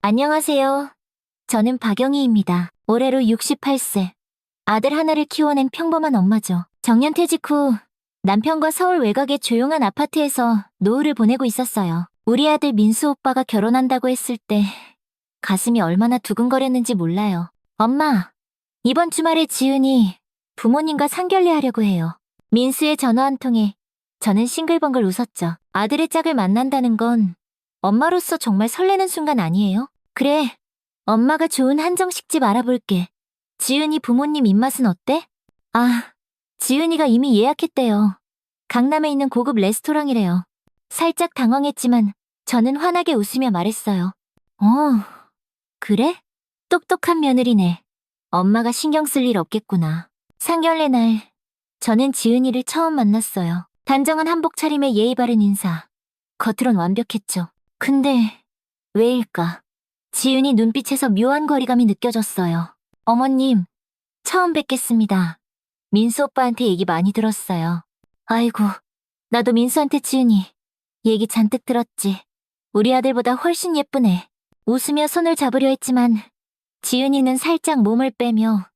안녕하세요. 저는 박영희입니다. 올해로 68세. 아들 하나를 키워낸 평범한 엄마죠. 정년퇴직 후 남편과 서울 외곽의 조용한 아파트에서 노후를 보내고 있었어요. 우리 아들 민수 오빠가 결혼한다고 했을 때 가슴이 얼마나 두근거렸는지 몰라요. 엄마, 이번 주말에 지은이 부모님과 상견례 하려고 해요. 민수의 전화 한 통에 저는 싱글벙글 웃었죠. 아들의 짝을 만난다는 건 엄마로서 정말 설레는 순간 아니에요? 그래, 엄마가 좋은 한정식집 알아볼게. 지은이 부모님 입맛은 어때? 아, 지은이가 이미 예약했대요. 강남에 있는 고급 레스토랑이래요. 살짝 당황했지만 저는 환하게 웃으며 말했어요. 어, 그래? 똑똑한 며느리네. 엄마가 신경 쓸 일 없겠구나. 상견례 날, 저는 지은이를 처음 만났어요. 단정한 한복 차림에 예의 바른 인사. 겉으론 완벽했죠. 근데 왜일까? 지은이 눈빛에서 묘한 거리감이 느껴졌어요. 어머님, 처음 뵙겠습니다. 민수 오빠한테 얘기 많이 들었어요. 아이고, 나도 민수한테 지은이 얘기 잔뜩 들었지. 우리 아들보다 훨씬 예쁘네. 웃으며 손을 잡으려 했지만 지은이는 살짝 몸을 빼며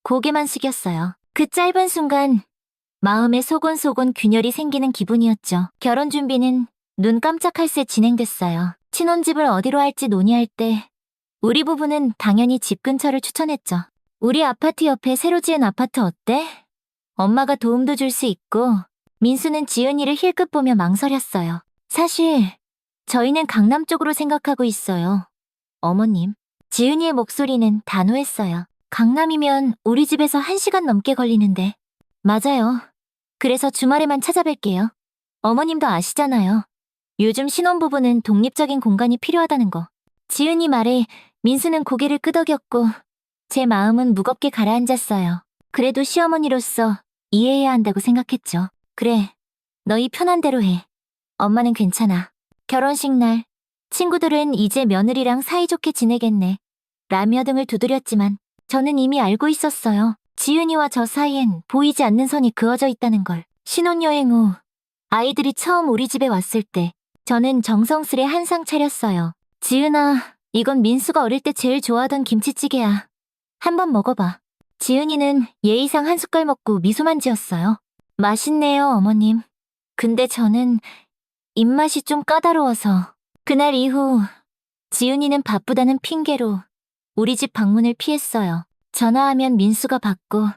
고개만 숙였어요. 그 짧은 순간 마음에 소곤소곤 균열이 생기는 기분이었죠. 결혼 준비는 눈 깜짝할 새 진행됐어요. 신혼집을 어디로 할지 논의할 때 우리 부부는 당연히 집 근처를 추천했죠. 우리 아파트 옆에 새로 지은 아파트 어때? 엄마가 도움도 줄 수 있고 민수는 지은이를 힐끗 보며 망설였어요. 사실 저희는 강남 쪽으로 생각하고 있어요. 어머님. 지은이의 목소리는 단호했어요. 강남이면 우리 집에서 1시간 넘게 걸리는데. 맞아요. 그래서 주말에만 찾아뵐게요. 어머님도 아시잖아요. 요즘 신혼부부는 독립적인 공간이 필요하다는 거. 지은이 말에 민수는 고개를 끄덕였고 제 마음은 무겁게 가라앉았어요. 그래도 시어머니로서 이해해야 한다고 생각했죠. 그래, 너희 편한 대로 해. 엄마는 괜찮아. 결혼식 날 친구들은 이제 며느리랑 사이좋게 지내겠네. 라며 등을 두드렸지만 저는 이미 알고 있었어요. 지은이와 저 사이엔 보이지 않는 선이 그어져 있다는 걸. 신혼여행 후 아이들이 처음 우리 집에 왔을 때 저는 정성스레 한상 차렸어요. 지은아, 이건 민수가 어릴 때 제일 좋아하던 김치찌개야. 한번 먹어봐. 지은이는 예의상 한 숟갈 먹고 미소만 지었어요. 맛있네요, 어머님. 근데 저는 입맛이 좀 까다로워서 그날 이후 지은이는 바쁘다는 핑계로 우리 집 방문을 피했어요. 전화하면 민수가 받고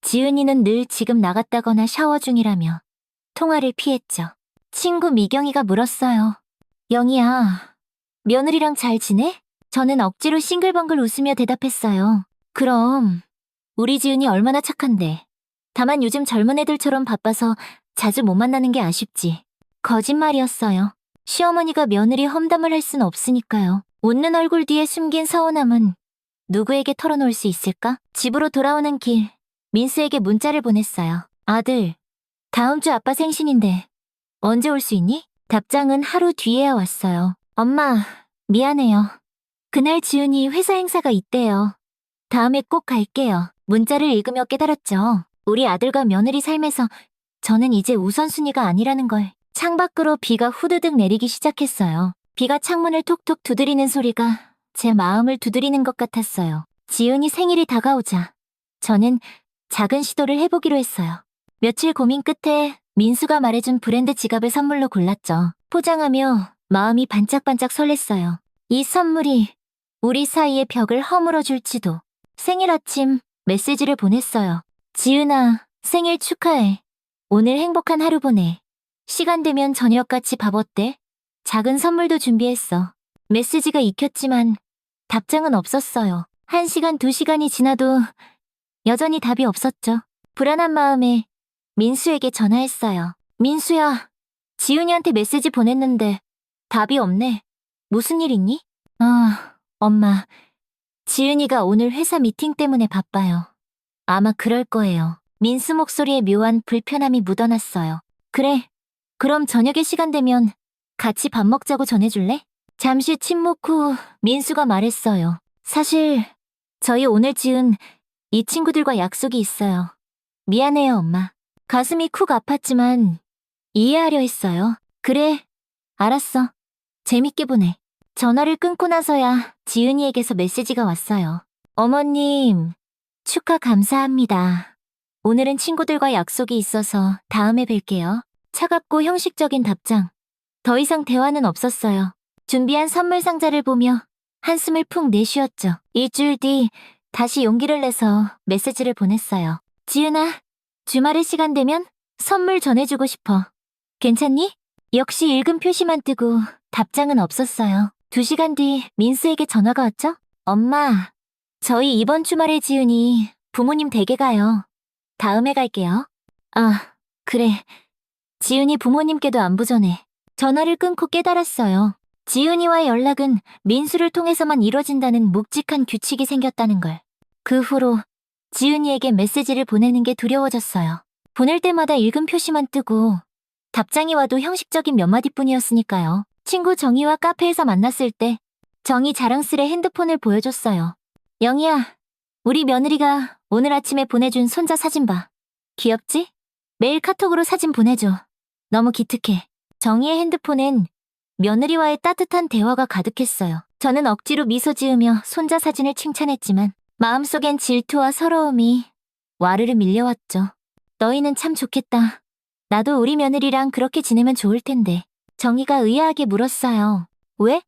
지은이는 늘 지금 나갔다거나 샤워 중이라며 통화를 피했죠. 친구 미경이가 물었어요. 영희야, 며느리랑 잘 지내? 저는 억지로 싱글벙글 웃으며 대답했어요. 그럼 우리 지은이 얼마나 착한데. 다만 요즘 젊은 애들처럼 바빠서 자주 못 만나는 게 아쉽지. 거짓말이었어요. 시어머니가 며느리 험담을 할 순 없으니까요. 웃는 얼굴 뒤에 숨긴 서운함은 누구에게 털어놓을 수 있을까? 집으로 돌아오는 길, 민수에게 문자를 보냈어요. 아들, 다음 주 아빠 생신인데 언제 올 수 있니? 답장은 하루 뒤에야 왔어요. 엄마, 미안해요. 그날 지은이 회사 행사가 있대요. 다음에 꼭 갈게요. 문자를 읽으며 깨달았죠. 우리 아들과 며느리 삶에서 저는 이제 우선순위가 아니라는 걸. 창밖으로 비가 후드득 내리기 시작했어요. 비가 창문을 톡톡 두드리는 소리가 제 마음을 두드리는 것 같았어요. 지은이 생일이 다가오자 저는 작은 시도를 해보기로 했어요. 며칠 고민 끝에 민수가 말해준 브랜드 지갑을 선물로 골랐죠. 포장하며 마음이 반짝반짝 설렜어요. 이 선물이 우리 사이의 벽을 허물어줄지도. 생일 아침 메시지를 보냈어요. 지은아, 생일 축하해. 오늘 행복한 하루 보내. 시간 되면 저녁같이 밥 어때? 작은 선물도 준비했어. 메시지가 익혔지만 답장은 없었어요. 1시간, 2시간이 지나도 여전히 답이 없었죠. 불안한 마음에 민수에게 전화했어요. 민수야, 지은이한테 메시지 보냈는데 답이 없네. 무슨 일 있니? 엄마. 지은이가 오늘 회사 미팅 때문에 바빠요. 아마 그럴 거예요. 민수 목소리에 묘한 불편함이 묻어났어요. 그래. 그럼 저녁에 시간 되면 같이 밥 먹자고 전해줄래? 잠시 침묵 후 민수가 말했어요. 사실 저희 오늘 지은 이 친구들과 약속이 있어요. 미안해요, 엄마. 가슴이 쿡 아팠지만 이해하려 했어요. 그래, 알았어. 재밌게 보내. 전화를 끊고 나서야 지은이에게서 메시지가 왔어요. 어머님, 축하 감사합니다. 오늘은 친구들과 약속이 있어서 다음에 뵐게요. 차갑고 형식적인 답장. 더 이상 대화는 없었어요. 준비한 선물 상자를 보며 한숨을 푹 내쉬었죠. 일주일 뒤 다시 용기를 내서 메시지를 보냈어요. 지은아, 주말에 시간 되면 선물 전해주고 싶어. 괜찮니? 역시 읽은 표시만 뜨고 답장은 없었어요. 2시간 뒤 민수에게 전화가 왔죠? 엄마, 저희 이번 주말에 지은이 부모님 댁에 가요. 다음에 갈게요. 아, 그래. 지은이 부모님께도 안부 전해. 전화를 끊고 깨달았어요. 지은이와의 연락은 민수를 통해서만 이뤄진다는 묵직한 규칙이 생겼다는 걸. 그 후로 지은이에게 메시지를 보내는 게 두려워졌어요. 보낼 때마다 읽은 표시만 뜨고 답장이 와도 형식적인 몇 마디뿐이었으니까요. 친구 정희와 카페에서 만났을 때 정희 자랑스레 핸드폰을 보여줬어요. 영희야, 우리 며느리가 오늘 아침에 보내준 손자 사진 봐. 귀엽지? 매일 카톡으로 사진 보내줘. 너무 기특해. 정희의 핸드폰엔 며느리와의 따뜻한 대화가 가득했어요. 저는 억지로 미소 지으며 손자 사진을 칭찬했지만 마음속엔 질투와 서러움이 와르르 밀려왔죠. 너희는 참 좋겠다. 나도 우리 며느리랑 그렇게 지내면 좋을 텐데. 정희가 의아하게 물었어요. 왜?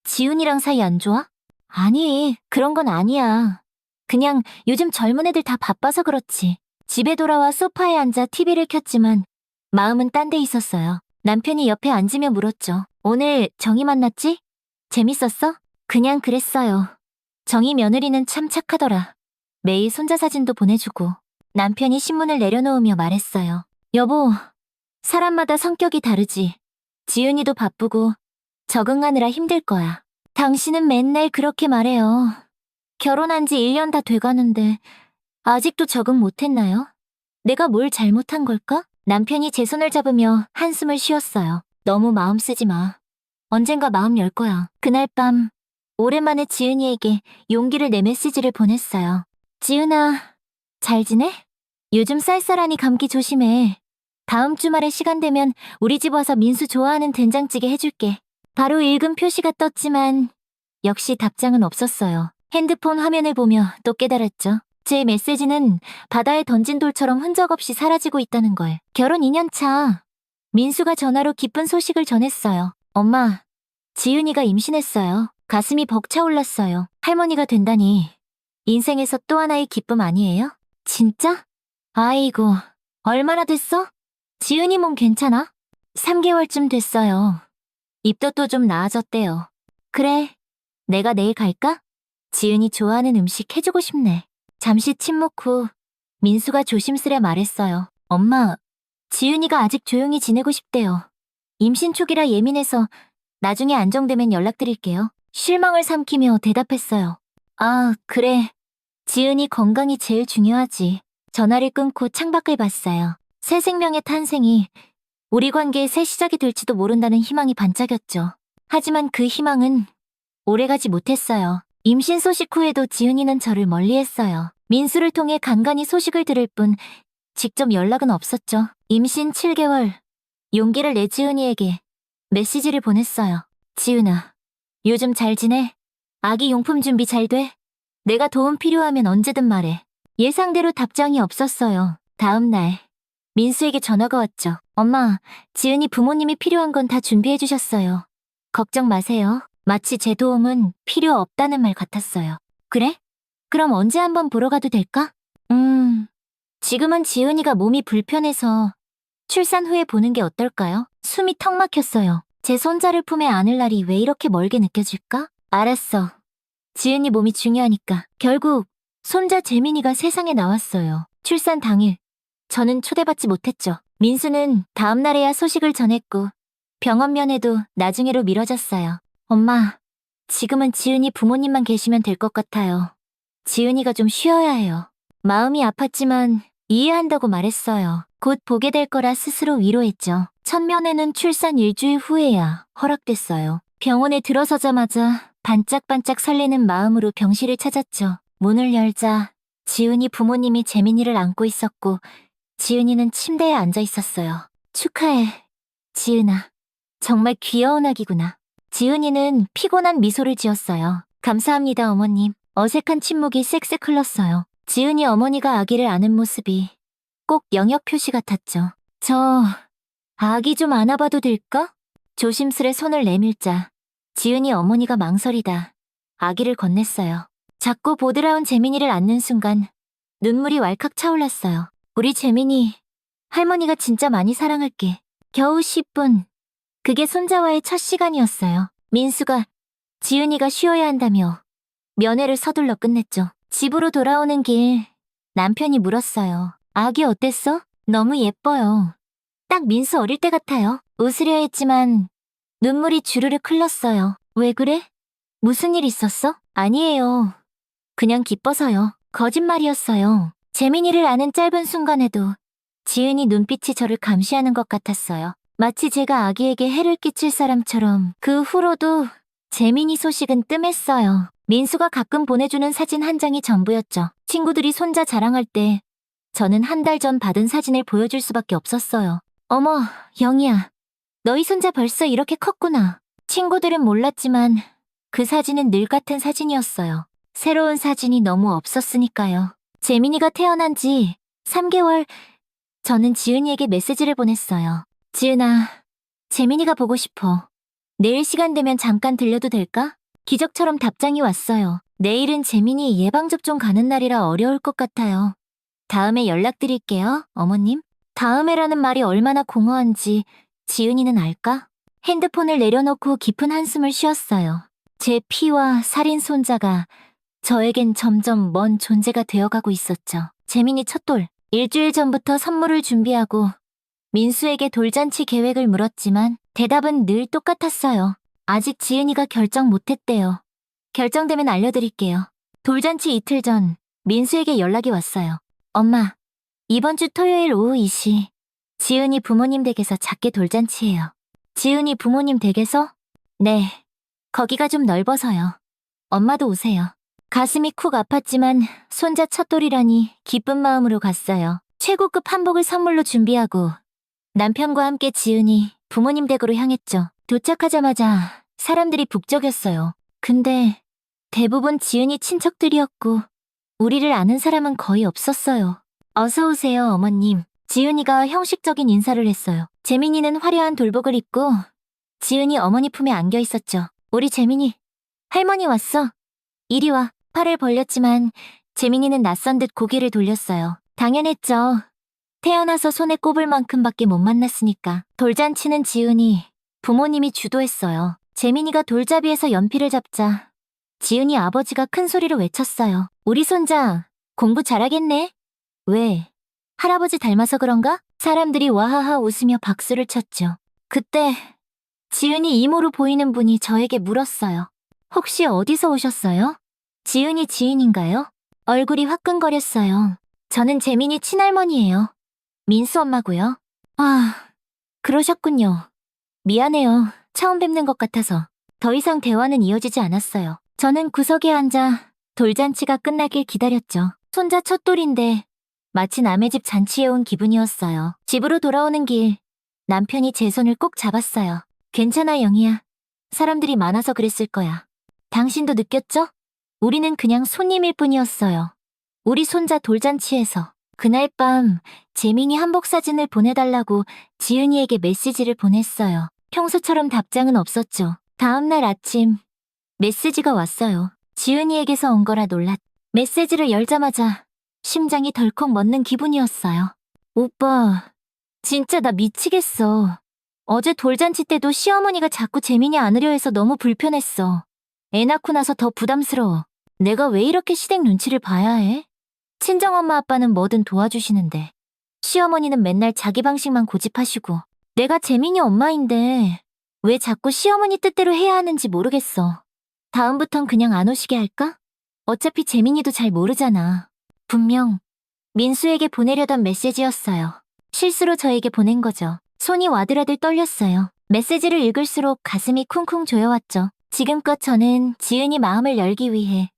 지훈이랑 사이 안 좋아? 아니, 그런 건 아니야. 그냥 요즘 젊은 애들 다 바빠서 그렇지. 집에 돌아와 소파에 앉아 TV를 켰지만 마음은 딴 데 있었어요. 남편이 옆에 앉으며 물었죠. 오늘 정희 만났지? 재밌었어? 그냥 그랬어요. 정희 며느리는 참 착하더라. 매일 손자 사진도 보내주고. 남편이 신문을 내려놓으며 말했어요. 여보, 사람마다 성격이 다르지. 지은이도 바쁘고 적응하느라 힘들 거야. 당신은 맨날 그렇게 말해요. 결혼한 지 1년 다 돼가는데 아직도 적응 못했나요? 내가 뭘 잘못한 걸까? 남편이 제 손을 잡으며 한숨을 쉬었어요. 너무 마음 쓰지 마. 언젠가 마음 열 거야. 그날 밤 오랜만에 지은이에게 용기를 내 메시지를 보냈어요. 지은아, 잘 지내? 요즘 쌀쌀하니 감기 조심해. 다음 주말에 시간 되면 우리 집 와서 민수 좋아하는 된장찌개 해줄게. 바로 읽은 표시가 떴지만 역시 답장은 없었어요. 핸드폰 화면을 보며 또 깨달았죠. 제 메시지는 바다에 던진 돌처럼 흔적 없이 사라지고 있다는 걸. 결혼 2년 차. 민수가 전화로 기쁜 소식을 전했어요. 엄마, 지은이가 임신했어요. 가슴이 벅차올랐어요. 할머니가 된다니. 인생에서 또 하나의 기쁨 아니에요? 진짜? 아이고, 얼마나 됐어? 지은이 몸 괜찮아? 3개월쯤 됐어요. 입덧도 좀 나아졌대요. 그래, 내가 내일 갈까? 지은이 좋아하는 음식 해주고 싶네. 잠시 침묵 후 민수가 조심스레 말했어요. 엄마, 지은이가 아직 조용히 지내고 싶대요. 임신 초기라 예민해서 나중에 안정되면 연락드릴게요. 실망을 삼키며 대답했어요. 아, 그래. 지은이 건강이 제일 중요하지. 전화를 끊고 창밖을 봤어요. 새 생명의 탄생이 우리 관계의 새 시작이 될지도 모른다는 희망이 반짝였죠. 하지만 그 희망은 오래가지 못했어요. 임신 소식 후에도 지은이는 저를 멀리했어요. 민수를 통해 간간히 소식을 들을 뿐 직접 연락은 없었죠. 임신 7개월, 용기를 내 지은이에게 메시지를 보냈어요. 지은아, 요즘 잘 지내? 아기 용품 준비 잘 돼? 내가 도움 필요하면 언제든 말해. 예상대로 답장이 없었어요. 다음 날 민수에게 전화가 왔죠. 엄마, 지은이 부모님이 필요한 건 다 준비해 주셨어요. 걱정 마세요. 마치 제 도움은 필요 없다는 말 같았어요. 그래? 그럼 언제 한번 보러 가도 될까? 지금은 지은이가 몸이 불편해서 출산 후에 보는 게 어떨까요? 숨이 턱 막혔어요. 제 손자를 품에 안을 날이 왜 이렇게 멀게 느껴질까? 알았어. 지은이 몸이 중요하니까. 결국 손자 재민이가 세상에 나왔어요. 출산 당일. 저는 초대받지 못했죠. 민수는 다음 날에야 소식을 전했고 병원 면회도 나중에로 미뤄졌어요. 엄마, 지금은 지은이 부모님만 계시면 될 것 같아요. 지은이가 좀 쉬어야 해요. 마음이 아팠지만 이해한다고 말했어요. 곧 보게 될 거라 스스로 위로했죠. 첫 면회는 출산 일주일 후에야 허락됐어요. 병원에 들어서자마자 반짝반짝 설레는 마음으로 병실을 찾았죠. 문을 열자 지은이 부모님이 재민이를 안고 있었고 지은이는 침대에 앉아 있었어요. 축하해, 지은아. 정말 귀여운 아기구나. 지은이는 피곤한 미소를 지었어요. 감사합니다, 어머님. 어색한 침묵이 쌕쌕 흘렀어요. 지은이 어머니가 아기를 안은 모습이 꼭 영역 표시 같았죠. 저 아기 좀 안아봐도 될까? 조심스레 손을 내밀자 지은이 어머니가 망설이다 아기를 건넸어요. 작고 보드라운 재민이를 안는 순간 눈물이 왈칵 차올랐어요. 우리 재민이 할머니가 진짜 많이 사랑할게. 겨우 10분. 그게 손자와의 첫 시간이었어요. 민수가 지은이가 쉬어야 한다며 면회를 서둘러 끝냈죠. 집으로 돌아오는 길 남편이 물었어요. 아기 어땠어? 너무 예뻐요. 딱 민수 어릴 때 같아요. 웃으려 했지만 눈물이 주르륵 흘렀어요. 왜 그래? 무슨 일 있었어? 아니에요. 그냥 기뻐서요. 거짓말이었어요. 재민이를 아는 짧은 순간에도 지은이 눈빛이 저를 감시하는 것 같았어요. 마치 제가 아기에게 해를 끼칠 사람처럼. 그 후로도 재민이 소식은 뜸했어요. 민수가 가끔 보내주는 사진 한 장이 전부였죠. 친구들이 손자 자랑할 때 저는 한 달 전 받은 사진을 보여줄 수밖에 없었어요. 어머, 영희야. 너희 손자 벌써 이렇게 컸구나. 친구들은 몰랐지만 그 사진은 늘 같은 사진이었어요. 새로운 사진이 너무 없었으니까요. 재민이가 태어난 지 3개월, 저는 지은이에게 메시지를 보냈어요. 지은아, 재민이가 보고 싶어. 내일 시간 되면 잠깐 들려도 될까? 기적처럼 답장이 왔어요. 내일은 재민이 예방접종 가는 날이라 어려울 것 같아요. 다음에 연락드릴게요, 어머님. 다음에라는 말이 얼마나 공허한지 지은이는 알까? 핸드폰을 내려놓고 깊은 한숨을 쉬었어요. 제 피와 살인 손자가 저에겐 점점 먼 존재가 되어가고 있었죠. 재민이 첫돌. 일주일 전부터 선물을 준비하고 민수에게 돌잔치 계획을 물었지만 대답은 늘 똑같았어요. 아직 지은이가 결정 못했대요. 결정되면 알려드릴게요. 돌잔치 이틀 전 민수에게 연락이 왔어요. 엄마, 이번 주 토요일 오후 2시 지은이 부모님 댁에서 작게 돌잔치예요. 지은이 부모님 댁에서? 네. 거기가 좀 넓어서요. 엄마도 오세요. 가슴이 쿡 아팠지만 손자 첫돌이라니 기쁜 마음으로 갔어요. 최고급 한복을 선물로 준비하고 남편과 함께 지은이 부모님 댁으로 향했죠. 도착하자마자 사람들이 북적였어요. 근데 대부분 지은이 친척들이었고 우리를 아는 사람은 거의 없었어요. 어서 오세요, 어머님. 지은이가 형식적인 인사를 했어요. 재민이는 화려한 돌복을 입고 지은이 어머니 품에 안겨 있었죠. 우리 재민이, 할머니 왔어. 이리 와. 팔을 벌렸지만 재민이는 낯선 듯 고개를 돌렸어요. 당연했죠. 태어나서 손에 꼽을 만큼밖에 못 만났으니까. 돌잔치는 지은이, 부모님이 주도했어요. 재민이가 돌잡이에서 연필을 잡자 지은이 아버지가 큰 소리로 외쳤어요. 우리 손자 공부 잘하겠네? 왜? 할아버지 닮아서 그런가? 사람들이 와하하 웃으며 박수를 쳤죠. 그때 지은이 이모로 보이는 분이 저에게 물었어요. 혹시 어디서 오셨어요? 지은이 지인인가요? 얼굴이 화끈거렸어요. 저는 재민이 친할머니예요. 민수 엄마고요. 아, 그러셨군요. 미안해요. 처음 뵙는 것 같아서. 더 이상 대화는 이어지지 않았어요. 저는 구석에 앉아 돌잔치가 끝나길 기다렸죠. 손자 첫돌인데 마치 남의 집 잔치에 온 기분이었어요. 집으로 돌아오는 길 남편이 제 손을 꼭 잡았어요. 괜찮아, 영희야. 사람들이 많아서 그랬을 거야. 당신도 느꼈죠? 우리는 그냥 손님일 뿐이었어요. 우리 손자 돌잔치에서. 그날 밤 재민이 한복 사진을 보내달라고 지은이에게 메시지를 보냈어요. 평소처럼 답장은 없었죠. 다음날 아침 메시지가 왔어요. 지은이에게서 온 거라 놀랐. 메시지를 열자마자 심장이 덜컥 멎는 기분이었어요. 오빠, 진짜 나 미치겠어. 어제 돌잔치 때도 시어머니가 자꾸 재민이 안으려 해서 너무 불편했어. 애 낳고 나서 더 부담스러워. 내가 왜 이렇게 시댁 눈치를 봐야 해? 친정엄마 아빠는 뭐든 도와주시는데 시어머니는 맨날 자기 방식만 고집하시고 내가 재민이 엄마인데 왜 자꾸 시어머니 뜻대로 해야 하는지 모르겠어. 다음부턴 그냥 안 오시게 할까? 어차피 재민이도 잘 모르잖아. 분명 민수에게 보내려던 메시지였어요. 실수로 저에게 보낸 거죠. 손이 와들와들 떨렸어요. 메시지를 읽을수록 가슴이 쿵쿵 조여왔죠. 지금껏 저는 지은이 마음을 열기 위해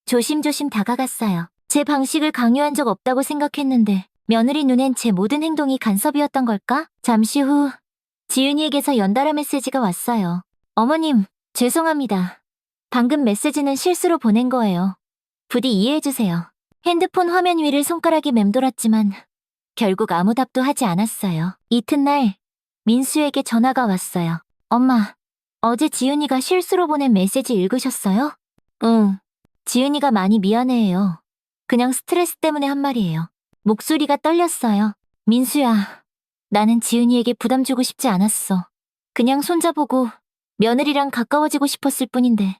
조심조심 다가갔어요. 제 방식을 강요한 적 없다고 생각했는데 며느리 눈엔 제 모든 행동이 간섭이었던 걸까? 잠시 후 지은이에게서 연달아 메시지가 왔어요. 어머님, 죄송합니다. 방금 메시지는 실수로 보낸 거예요. 부디 이해해주세요. 핸드폰 화면 위를 손가락이 맴돌았지만 결국 아무 답도 하지 않았어요. 이튿날 민수에게 전화가 왔어요. 엄마, 어제 지은이가 실수로 보낸 메시지 읽으셨어요? 응. 지은이가 많이 미안해해요. 그냥 스트레스 때문에 한 말이에요. 목소리가 떨렸어요. 민수야, 나는 지은이에게 부담 주고 싶지 않았어. 그냥 손자보고 며느리랑 가까워지고 싶었을 뿐인데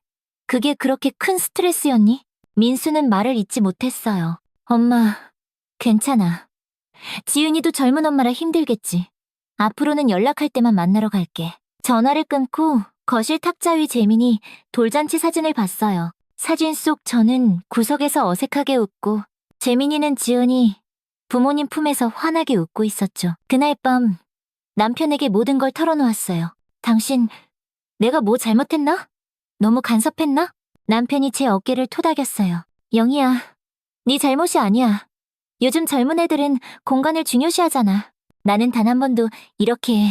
그게 그렇게 큰 스트레스였니? 민수는 말을 잇지 못했어요. 엄마, 괜찮아. 지은이도 젊은 엄마라 힘들겠지. 앞으로는 연락할 때만 만나러 갈게. 전화를 끊고 거실 탁자 위 재민이 돌잔치 사진을 봤어요. 사진 속 저는 구석에서 어색하게 웃고 재민이는 지은이 부모님 품에서 환하게 웃고 있었죠. 그날 밤 남편에게 모든 걸 털어놓았어요. 당신, 내가 뭐 잘못했나? 너무 간섭했나? 남편이 제 어깨를 토닥였어요. 영희야, 네 잘못이 아니야. 요즘 젊은 애들은 공간을 중요시하잖아. 나는 단 한 번도 이렇게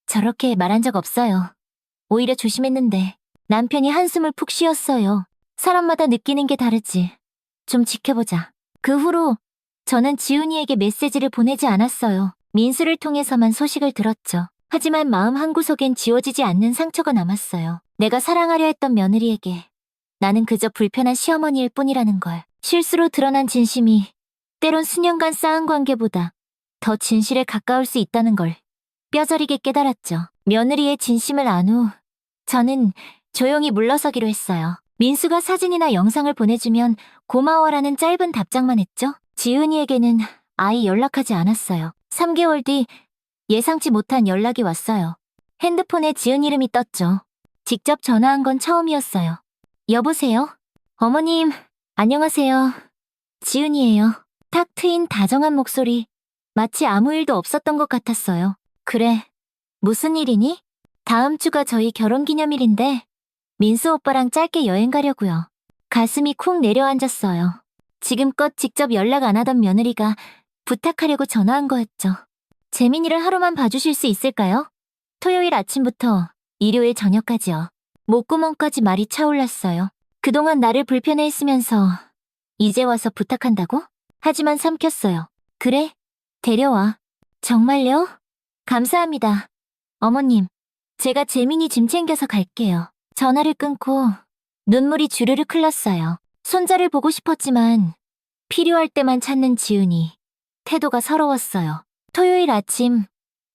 저렇게 말한 적 없어요. 오히려 조심했는데 남편이 한숨을 푹 쉬었어요. 사람마다 느끼는 게 다르지. 좀 지켜보자. 그 후로 저는 지훈이에게 메시지를 보내지 않았어요. 민수를 통해서만 소식을 들었죠. 하지만 마음 한구석엔 지워지지 않는 상처가 남았어요. 내가 사랑하려 했던 며느리에게 나는 그저 불편한 시어머니일 뿐이라는 걸. 실수로 드러난 진심이 때론 수년간 쌓은 관계보다 더 진실에 가까울 수 있다는 걸 뼈저리게 깨달았죠. 며느리의 진심을 안 후 저는 조용히 물러서기로 했어요. 민수가 사진이나 영상을 보내주면 고마워라는 짧은 답장만 했죠. 지은이에게는 아예 연락하지 않았어요. 3개월 뒤 예상치 못한 연락이 왔어요. 핸드폰에 지은 이름이 떴죠. 직접 전화한 건 처음이었어요. 여보세요? 어머님, 안녕하세요. 지은이에요. 탁 트인 다정한 목소리. 마치 아무 일도 없었던 것 같았어요. 그래, 무슨 일이니? 다음 주가 저희 결혼기념일인데 민수 오빠랑 짧게 여행 가려고요. 가슴이 쿵 내려앉았어요. 지금껏 직접 연락 안 하던 며느리가 부탁하려고 전화한 거였죠. 재민이를 하루만 봐주실 수 있을까요? 토요일 아침부터 일요일 저녁까지요. 목구멍까지 말이 차올랐어요. 그동안 나를 불편해했으면서 이제 와서 부탁한다고? 하지만 삼켰어요. 그래, 데려와. 정말요? 감사합니다. 어머님, 제가 재민이 짐 챙겨서 갈게요. 전화를 끊고 눈물이 주르륵 흘렀어요. 손자를 보고 싶었지만 필요할 때만 찾는 지은이. 태도가 서러웠어요. 토요일 아침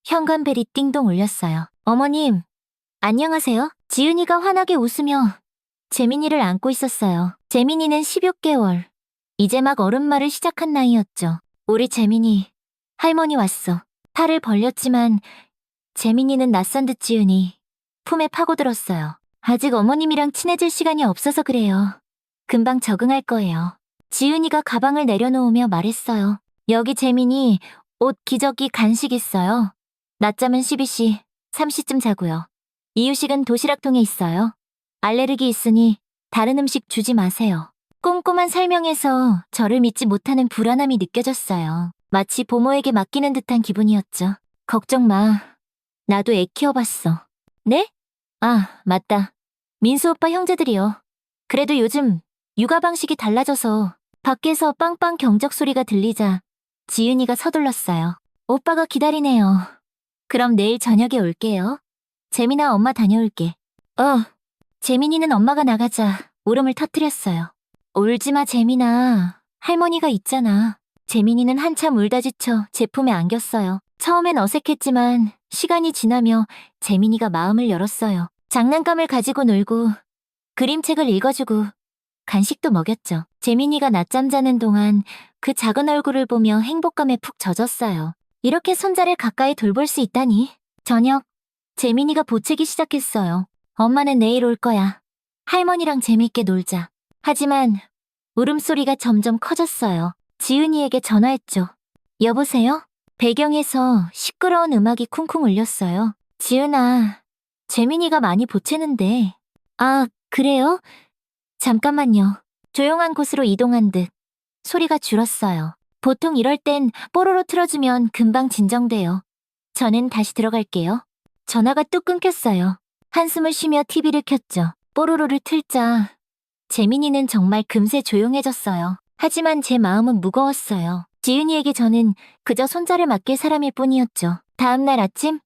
현관벨이 띵동 울렸어요. 어머님, 안녕하세요. 지은이가 환하게 웃으며 재민이를 안고 있었어요. 재민이는 16개월. 이제 막 어른말을 시작한 나이였죠. 우리 재민이, 할머니 왔어. 팔을 벌렸지만 재민이는 낯선 듯 지으니 품에 파고들었어요. 아직 어머님이랑 친해질 시간이 없어서 그래요. 금방 적응할 거예요. 지은이가 가방을 내려놓으며 말했어요. 여기 재민이 옷 기저귀 간식 있어요. 낮잠은 12시, 3시쯤 자고요. 이유식은 도시락통에 있어요. 알레르기 있으니 다른 음식 주지 마세요. 꼼꼼한 설명에서 저를 믿지 못하는 불안함이 느껴졌어요. 마치 부모에게 맡기는 듯한 기분이었죠. 걱정 마. 나도 애 키워봤어. 네? 아, 맞다. 민수 오빠 형제들이요. 그래도 요즘 육아 방식이 달라져서 밖에서 빵빵 경적 소리가 들리자 지은이가 서둘렀어요. 오빠가 기다리네요. 그럼 내일 저녁에 올게요. 재민아 엄마 다녀올게. 재민이는 엄마가 나가자 울음을 터뜨렸어요. 울지마 재민아. 할머니가 있잖아. 재민이는 한참 울다 지쳐 제 품에 안겼어요. 처음엔 어색했지만 시간이 지나며 재민이가 마음을 열었어요. 장난감을 가지고 놀고 그림책을 읽어주고 간식도 먹였죠. 재민이가 낮잠 자는 동안 그 작은 얼굴을 보며 행복감에 푹 젖었어요. 이렇게 손자를 가까이 돌볼 수 있다니. 저녁, 재민이가 보채기 시작했어요. 엄마는 내일 올 거야. 할머니랑 재밌게 놀자. 하지만 울음소리가 점점 커졌어요. 지은이에게 전화했죠. 여보세요? 배경에서 시끄러운 음악이 쿵쿵 울렸어요. 지은아, 재민이가 많이 보채는데. 아, 그래요? 잠깐만요. 조용한 곳으로 이동한 듯 소리가 줄었어요. 보통 이럴 땐 뽀로로 틀어주면 금방 진정돼요. 저는 다시 들어갈게요. 전화가 뚝 끊겼어요. 한숨을 쉬며 TV를 켰죠. 뽀로로를 틀자 재민이는 정말 금세 조용해졌어요. 하지만 제 마음은 무거웠어요. 지은이에게 저는 그저 손자를 맡길 사람일 뿐이었죠. 다음날 아침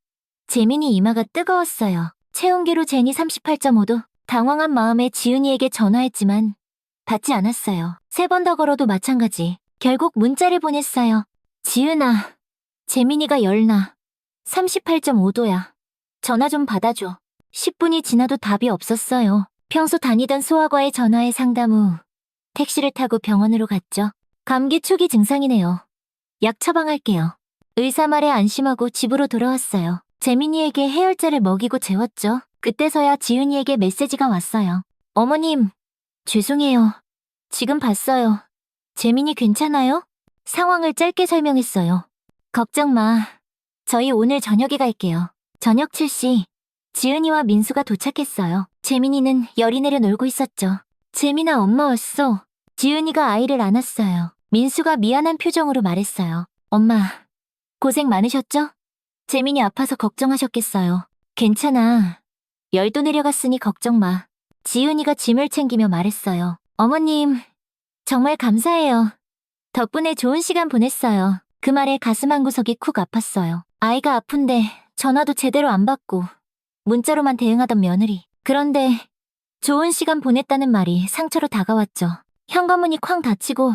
재민이 이마가 뜨거웠어요. 체온계로 재니 38.5도. 당황한 마음에 지은이에게 전화했지만 받지 않았어요. 3번 더 걸어도 마찬가지. 결국 문자를 보냈어요. 지은아, 재민이가 열나. 38.5도야. 전화 좀 받아줘. 10분이 지나도 답이 없었어요. 평소 다니던 소아과에 전화해 상담 후 택시를 타고 병원으로 갔죠. 감기 초기 증상이네요. 약 처방할게요. 의사 말에 안심하고 집으로 돌아왔어요. 재민이에게 해열제를 먹이고 재웠죠. 그때서야 지은이에게 메시지가 왔어요. 어머님, 죄송해요. 지금 봤어요. 재민이 괜찮아요? 상황을 짧게 설명했어요. 걱정 마. 저희 오늘 저녁에 갈게요. 저녁 7시. 지은이와 민수가 도착했어요. 재민이는 열이 내려 놀고 있었죠. 재민아, 엄마 왔어. 지은이가 아이를 안았어요. 민수가 미안한 표정으로 말했어요. 엄마, 고생 많으셨죠? 재민이 아파서 걱정하셨겠어요. 괜찮아. 열도 내려갔으니 걱정 마. 지은이가 짐을 챙기며 말했어요. 어머님, 정말 감사해요. 덕분에 좋은 시간 보냈어요. 그 말에 가슴 한구석이 쿡 아팠어요. 아이가 아픈데 전화도 제대로 안 받고 문자로만 대응하던 며느리. 그런데 좋은 시간 보냈다는 말이 상처로 다가왔죠. 현관문이 쾅 닫히고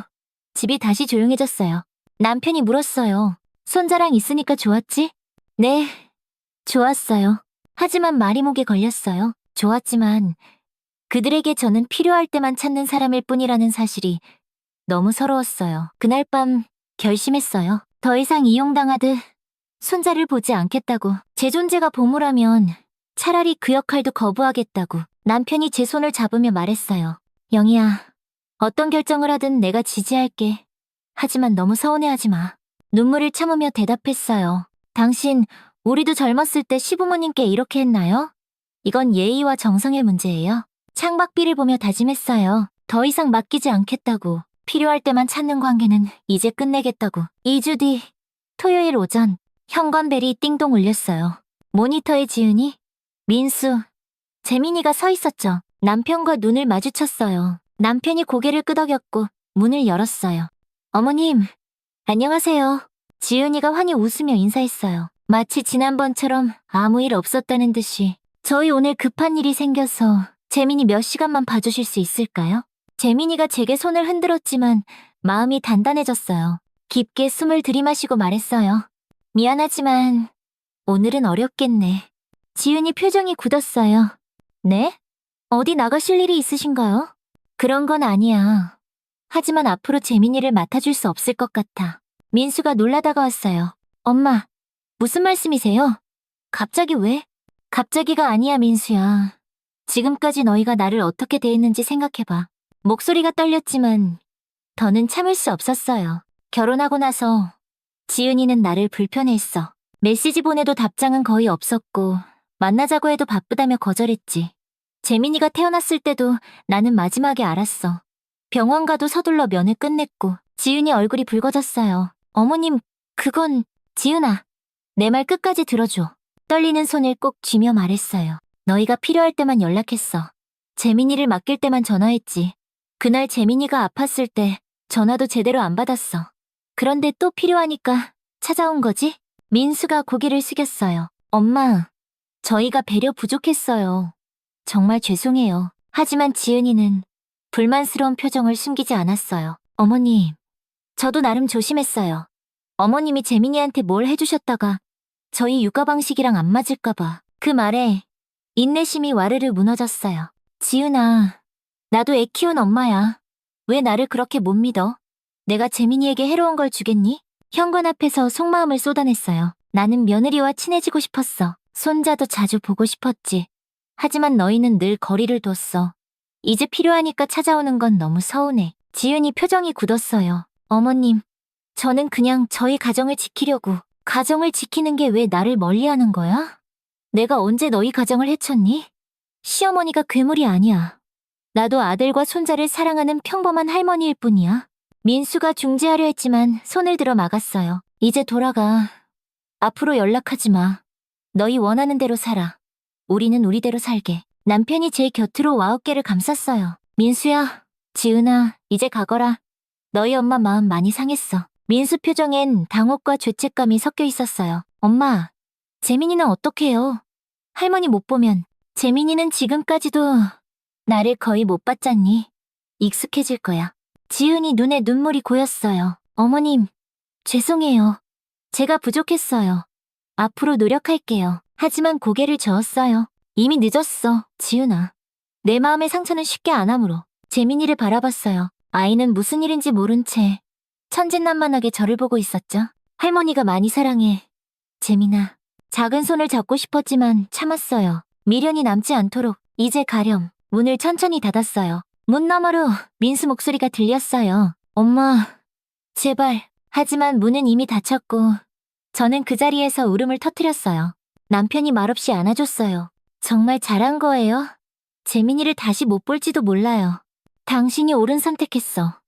집이 다시 조용해졌어요. 남편이 물었어요. 손자랑 있으니까 좋았지? 네, 좋았어요. 하지만 말이 목에 걸렸어요. 좋았지만 그들에게 저는 필요할 때만 찾는 사람일 뿐이라는 사실이 너무 서러웠어요. 그날 밤 결심했어요. 더 이상 이용당하듯 손자를 보지 않겠다고. 제 존재가 보물하면 차라리 그 역할도 거부하겠다고. 남편이 제 손을 잡으며 말했어요. 영희야, 어떤 결정을 하든 내가 지지할게. 하지만 너무 서운해하지 마. 눈물을 참으며 대답했어요. 당신, 우리도 젊었을 때 시부모님께 이렇게 했나요? 이건 예의와 정성의 문제예요. 창밖비를 보며 다짐했어요. 더 이상 맡기지 않겠다고. 필요할 때만 찾는 관계는 이제 끝내겠다고. 2주 뒤, 토요일 오전, 현관벨이 띵동 울렸어요. 모니터에 지은이, 민수, 재민이가 서 있었죠. 남편과 눈을 마주쳤어요. 남편이 고개를 끄덕였고 문을 열었어요. 어머님, 안녕하세요. 지은이가 환히 웃으며 인사했어요. 마치 지난번처럼 아무 일 없었다는 듯이. 저희 오늘 급한 일이 생겨서 재민이 몇 시간만 봐주실 수 있을까요? 재민이가 제게 손을 흔들었지만 마음이 단단해졌어요. 깊게 숨을 들이마시고 말했어요. 미안하지만 오늘은 어렵겠네. 지은이 표정이 굳었어요. 네? 어디 나가실 일이 있으신가요? 그런 건 아니야. 하지만 앞으로 재민이를 맡아줄 수 없을 것 같아. 민수가 놀라 다가왔어요. 엄마, 무슨 말씀이세요? 갑자기 왜? 갑자기가 아니야, 민수야. 지금까지 너희가 나를 어떻게 대했는지 생각해봐. 목소리가 떨렸지만 더는 참을 수 없었어요. 결혼하고 나서 지은이는 나를 불편해했어. 메시지 보내도 답장은 거의 없었고 만나자고 해도 바쁘다며 거절했지. 재민이가 태어났을 때도 나는 마지막에 알았어. 병원 가도 서둘러 면회 끝냈고. 지은이 얼굴이 붉어졌어요. 어머님, 그건... 지은아, 내 말 끝까지 들어줘. 떨리는 손을 꼭 쥐며 말했어요. 너희가 필요할 때만 연락했어. 재민이를 맡길 때만 전화했지. 그날 재민이가 아팠을 때 전화도 제대로 안 받았어. 그런데 또 필요하니까 찾아온 거지? 민수가 고개를 숙였어요. 엄마, 저희가 배려 부족했어요. 정말 죄송해요. 하지만 지은이는 불만스러운 표정을 숨기지 않았어요. 어머님, 저도 나름 조심했어요. 어머님이 재민이한테 뭘 해주셨다가 저희 육아 방식이랑 안 맞을까봐. 그 말에 인내심이 와르르 무너졌어요. 지은아, 나도 애 키운 엄마야. 왜 나를 그렇게 못 믿어? 내가 재민이에게 해로운 걸 주겠니? 현관 앞에서 속마음을 쏟아냈어요. 나는 며느리와 친해지고 싶었어. 손자도 자주 보고 싶었지. 하지만 너희는 늘 거리를 뒀어. 이제 필요하니까 찾아오는 건 너무 서운해. 지은이 표정이 굳었어요. 어머님, 저는 그냥 저희 가정을 지키려고. 가정을 지키는 게 왜 나를 멀리하는 거야? 내가 언제 너희 가정을 해쳤니? 시어머니가 괴물이 아니야. 나도 아들과 손자를 사랑하는 평범한 할머니일 뿐이야. 민수가 중재하려 했지만 손을 들어 막았어요. 이제 돌아가. 앞으로 연락하지 마. 너희 원하는 대로 살아. 우리는 우리대로 살게. 남편이 제 곁으로 와 어깨를 감쌌어요. 민수야, 지은아, 이제 가거라. 너희 엄마 마음 많이 상했어. 민수 표정엔 당혹과 죄책감이 섞여 있었어요. 엄마, 재민이는 어떡해요? 할머니 못 보면 재민이는 지금까지도 나를 거의 못 봤잖니. 익숙해질 거야. 지은이 눈에 눈물이 고였어요. 어머님, 죄송해요. 제가 부족했어요. 앞으로 노력할게요. 하지만 고개를 저었어요. 이미 늦었어, 지은아. 내 마음의 상처는 쉽게 안 아물어. 재민이를 바라봤어요. 아이는 무슨 일인지 모른 채 천진난만하게 저를 보고 있었죠. 할머니가 많이 사랑해. 재민아. 작은 손을 잡고 싶었지만 참았어요. 미련이 남지 않도록 이제 가렴. 문을 천천히 닫았어요. 문 너머로 민수 목소리가 들렸어요. 엄마, 제발. 하지만 문은 이미 닫혔고 저는 그 자리에서 울음을 터뜨렸어요. 남편이 말없이 안아줬어요. 정말 잘한 거예요? 재민이를 다시 못 볼지도 몰라요. 당신이 옳은 선택했어.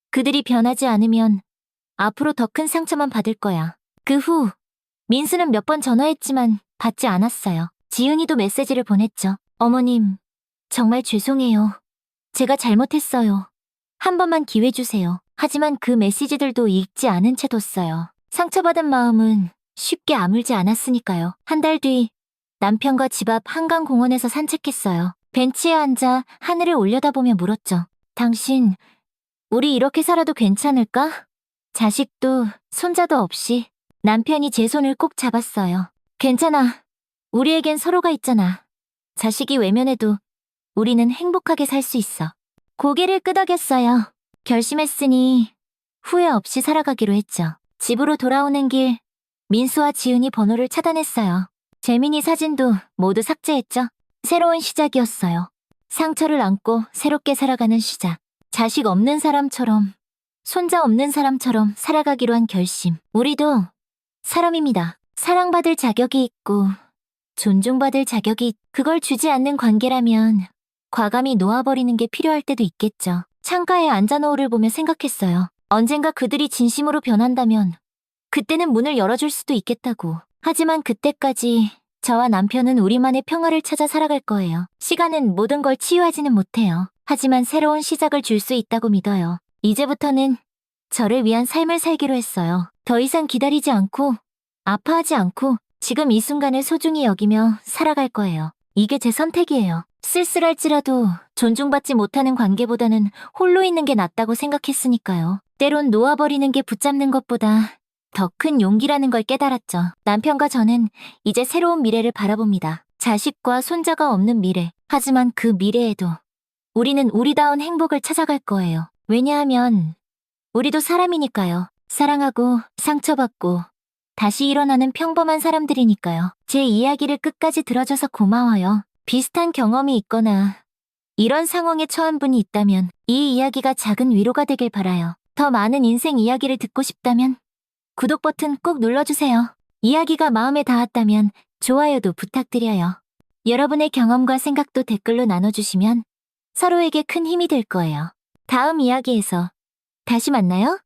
그들이 변하지 않으면 앞으로 더 큰 상처만 받을 거야. 그 후 민수는 몇 번 전화했지만 받지 않았어요. 지은이도 메시지를 보냈죠. 어머님, 정말 죄송해요. 제가 잘못했어요. 한 번만 기회 주세요. 하지만 그 메시지들도 읽지 않은 채 뒀어요. 상처받은 마음은 쉽게 아물지 않았으니까요. 한 달 뒤 남편과 집 앞 한강공원에서 산책했어요. 벤치에 앉아 하늘을 올려다보며 물었죠. 당신, 우리 이렇게 살아도 괜찮을까? 자식도 손자도 없이. 남편이 제 손을 꼭 잡았어요. 괜찮아. 우리에겐 서로가 있잖아. 자식이 외면해도 우리는 행복하게 살 수 있어. 고개를 끄덕였어요. 결심했으니 후회 없이 살아가기로 했죠. 집으로 돌아오는 길, 민수와 지은이 번호를 차단했어요. 재민이 사진도 모두 삭제했죠. 새로운 시작이었어요. 상처를 안고 새롭게 살아가는 시작. 자식 없는 사람처럼, 손자 없는 사람처럼 살아가기로 한 결심. 우리도 사람입니다. 사랑받을 자격이 있고 존중받을 자격이 그걸 주지 않는 관계라면 과감히 놓아버리는 게 필요할 때도 있겠죠. 창가에 앉아 노을을 보며 생각했어요. 언젠가 그들이 진심으로 변한다면 그때는 문을 열어줄 수도 있겠다고. 하지만 그때까지 저와 남편은 우리만의 평화를 찾아 살아갈 거예요. 시간은 모든 걸 치유하지는 못해요. 하지만 새로운 시작을 줄 수 있다고 믿어요. 이제부터는 저를 위한 삶을 살기로 했어요. 더 이상 기다리지 않고 아파하지 않고 지금 이 순간을 소중히 여기며 살아갈 거예요. 이게 제 선택이에요. 쓸쓸할지라도 존중받지 못하는 관계보다는 홀로 있는 게 낫다고 생각했으니까요. 때론 놓아버리는 게 붙잡는 것보다 더 큰 용기라는 걸 깨달았죠. 남편과 저는 이제 새로운 미래를 바라봅니다. 자식과 손자가 없는 미래. 하지만 그 미래에도 우리는 우리다운 행복을 찾아갈 거예요. 왜냐하면 우리도 사람이니까요. 사랑하고 상처받고 다시 일어나는 평범한 사람들이니까요. 제 이야기를 끝까지 들어줘서 고마워요. 비슷한 경험이 있거나 이런 상황에 처한 분이 있다면 이 이야기가 작은 위로가 되길 바라요. 더 많은 인생 이야기를 듣고 싶다면 구독 버튼 꼭 눌러주세요. 이야기가 마음에 닿았다면 좋아요도 부탁드려요. 여러분의 경험과 생각도 댓글로 나눠주시면 서로에게 큰 힘이 될 거예요. 다음 이야기에서 다시 만나요.